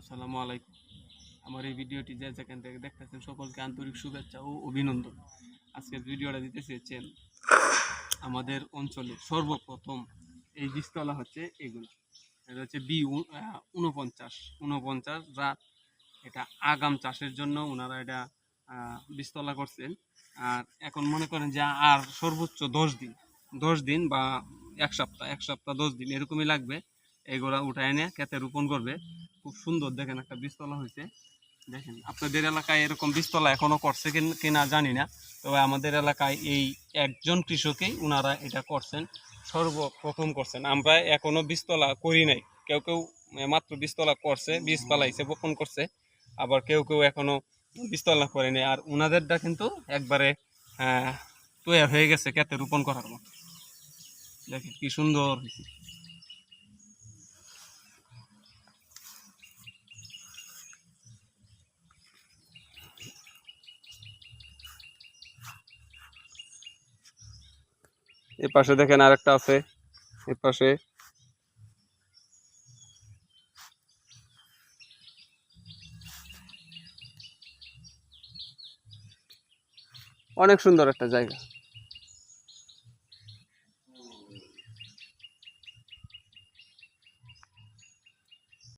আসসালামু আলাইকুম। আমার এই ভিডিওটি যে যেখান থেকে দেখতেছেন সকলকে আন্তরিক শুভেচ্ছা ও অভিনন্দন। আজকের ভিডিওটা দিতে চেয়েছেন আমাদের অঞ্চলে সর্বপ্রথম এই বীজতলা হচ্ছে এগুলো। এটা হচ্ছে B49 49 রাত। এটা আগাম চাষের জন্য ওনারা এটা বীজতলা করছেন। আর এখন মনে করেন যে আর সর্বোচ্চ 10 দিন বা এক সপ্তাহ 10 দিন এরকমই লাগবে। এগুলা উঠায় এনে খেতে রোপণ করবে। খুব সুন্দর দেখেন একটা বীজতলা হয়েছে। দেখেন আপনাদের এলাকায় এরকম বীজতলা এখনো করছে কিনা জানি না, তবে আমাদের এলাকায় এই একজন কৃষকেই ওনারা এটা করছেন, সর্বপ্রথম করছেন। আমরা এখনো বীজতলা করি নাই। কেউ কেউ মাত্র বীজতলা করছে, বীজ পালাইছে, বপন করছে, আবার কেউ কেউ এখনো বীজতলা করেনি। আর ওনাদেরটা কিন্তু একবারে তৈরি হয়ে গেছে খেতে রোপণ করার মতো। দেখেন কি সুন্দর হয়েছে। এই পাশে দেখেন আরেকটা আছে, এই পাশে অনেক সুন্দর একটা জায়গা।